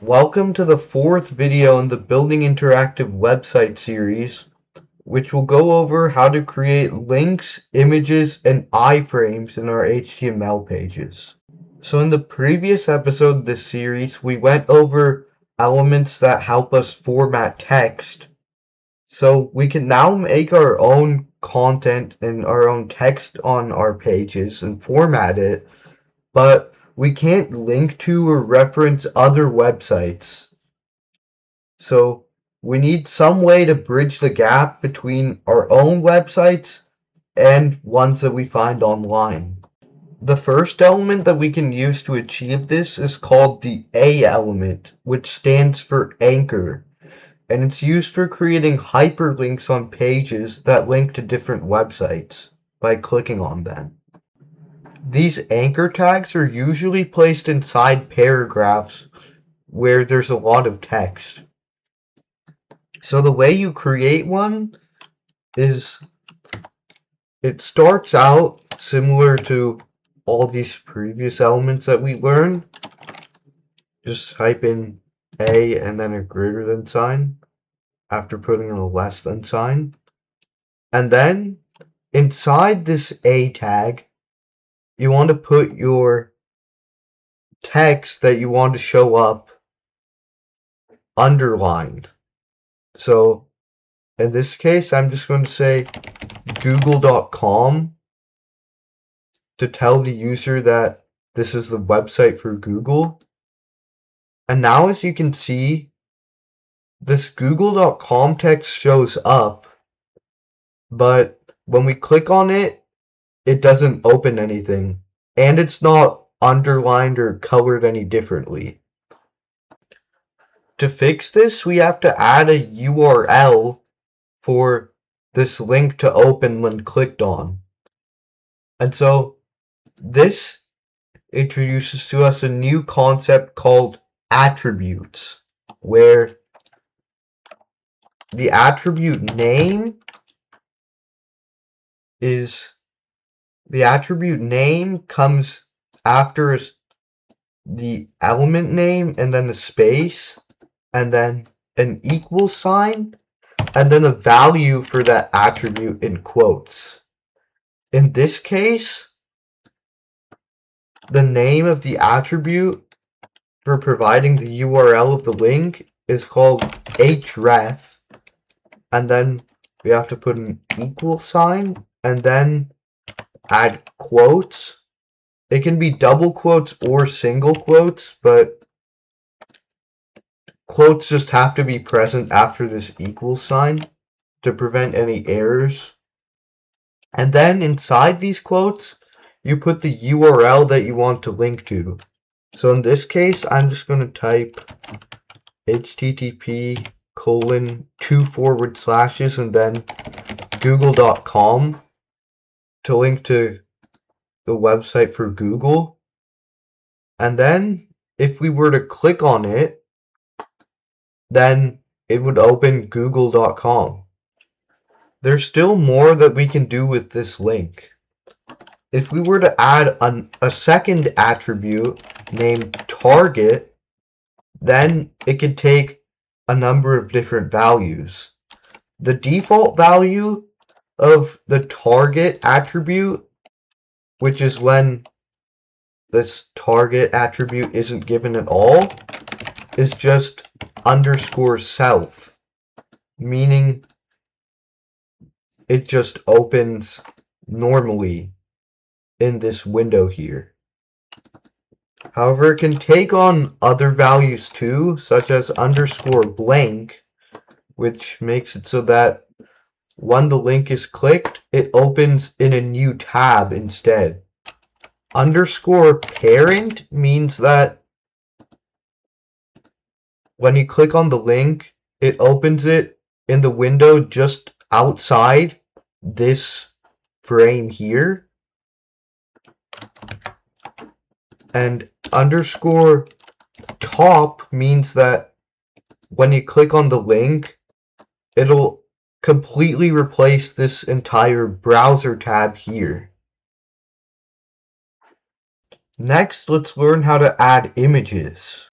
Welcome to the fourth video in the Building Interactive Website series, which will go over how to create links, images, and iframes in our HTML pages. So in the previous episode of this series, we went over elements that help us format text. So we can now make our own content and our own text on our pages and format it, but we can't link to or reference other websites. So we need some way to bridge the gap between our own websites and ones that we find online. The first element that we can use to achieve this is called the A element, which stands for anchor, and it's used for creating hyperlinks on pages that link to different websites by clicking on them. These anchor tags are usually placed inside paragraphs where there's a lot of text. So the way you create one is it starts out similar to all these previous elements that we learned. Just type in A and then a greater than sign after putting in a less than sign. And then inside this A tag, you want to put your text that you want to show up underlined. So in this case, I'm just going to say google.com to tell the user that this is the website for Google. And now as you can see, this google.com text shows up, but when we click on it, it doesn't open anything, and it's not underlined or colored any differently. To fix this, we have to add a URL for this link to open when clicked on. And so this introduces to us a new concept called attributes, where the attribute name comes after the element name and then a space and then an equal sign and then a value for that attribute in quotes. In this case, the name of the attribute for providing the URL of the link is called href, and then we have to put an equal sign and then add quotes. It can be double quotes or single quotes, but quotes just have to be present after this equal sign to prevent any errors. And then inside these quotes, you put the URL that you want to link to. So in this case, I'm just going to type http://2 and then google.com to link to the website for Google. And then if we were to click on it, then it would open google.com. There's still more that we can do with this link. If we were to add a second attribute named target, then it could take a number of different values. The default value of the target attribute, which is when this target attribute isn't given at all, is just _self, meaning it just opens normally in this window here. However, it can take on other values too, such as _blank, which makes it so that when the link is clicked, it opens in a new tab instead. _parent means that when you click on the link, it opens it in the window just outside this frame here. And _top means that when you click on the link, it'll completely replace this entire browser tab here. Next, let's learn how to add images.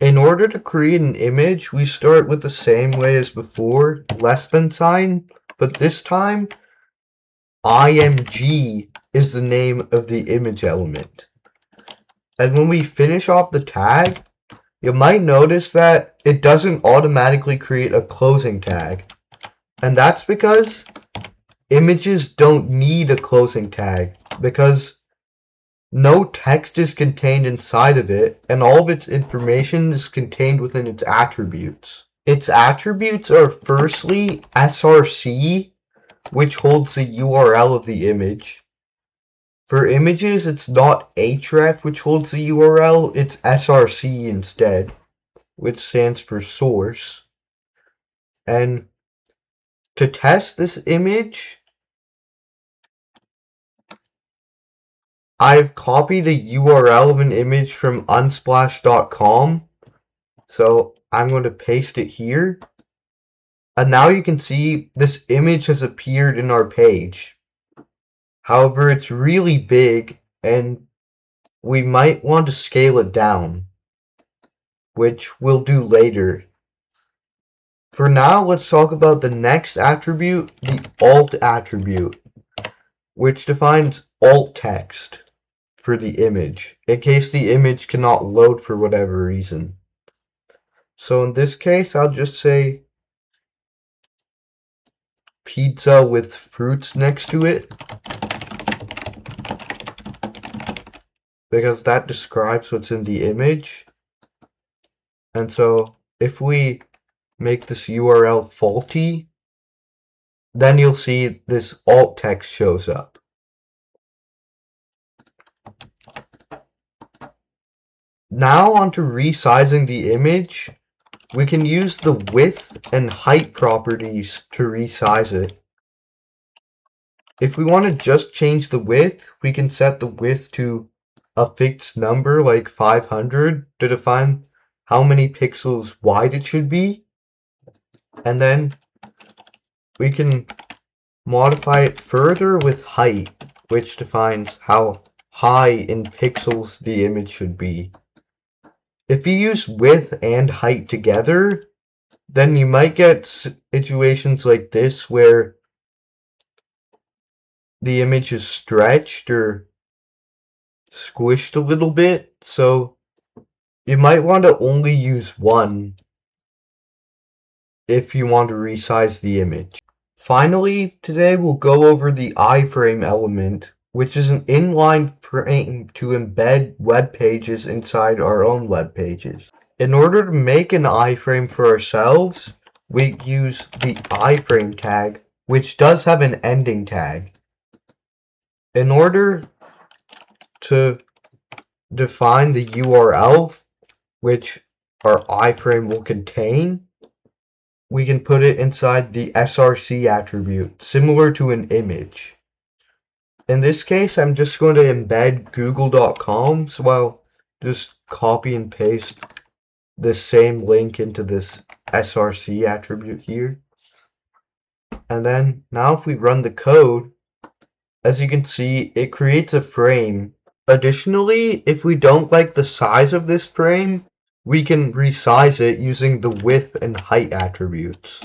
In order to create an image, we start with the same way as before, less than sign, but this time, img is the name of the image element. And when we finish off the tag, you might notice that it doesn't automatically create a closing tag. And that's because images don't need a closing tag, because no text is contained inside of it, and all of its information is contained within its attributes. Its attributes are firstly src, which holds the URL of the image. For images, it's not href, which holds the URL, it's src instead, which stands for source. And to test this image, I've copied a URL of an image from unsplash.com, so I'm going to paste it here. And now you can see this image has appeared in our page. However, it's really big and we might want to scale it down, which we'll do later. For now, let's talk about the next attribute, the alt attribute, which defines alt text for the image, in case the image cannot load for whatever reason. So in this case, I'll just say pizza with fruits next to it, because that describes what's in the image. And so if we make this URL faulty, then you'll see this alt text shows up. Now onto resizing the image. We can use the width and height properties to resize it. If we want to just change the width, we can set the width to a fixed number like 500 to define how many pixels wide it should be. And then we can modify it further with height, which defines how high in pixels the image should be. If you use width and height together, then you might get situations like this where the image is stretched or squished a little bit, so you might want to only use one if you want to resize the image. Finally, today we'll go over the iframe element, which is an inline frame to embed web pages inside our own web pages. In order to make an iframe for ourselves, we use the iframe tag, which does have an ending tag. In order to define the URL, which our iframe will contain, we can put it inside the src attribute, similar to an image. In this case, I'm just going to embed google.com, so I'll just copy and paste the same link into this src attribute here. And then now if we run the code, as you can see, it creates a frame. Additionally, if we don't like the size of this frame, we can resize it using the width and height attributes.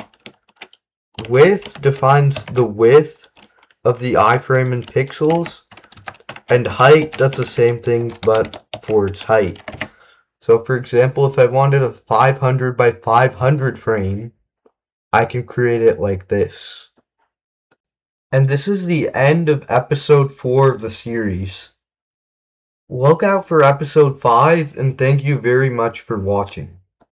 Width defines the width of the iframe in pixels, and height does the same thing but for its height. So for example, if I wanted a 500 by 500 frame, I can create it like this. And this is the end of episode 4 of the series. Look out for episode 5, and thank you very much for watching.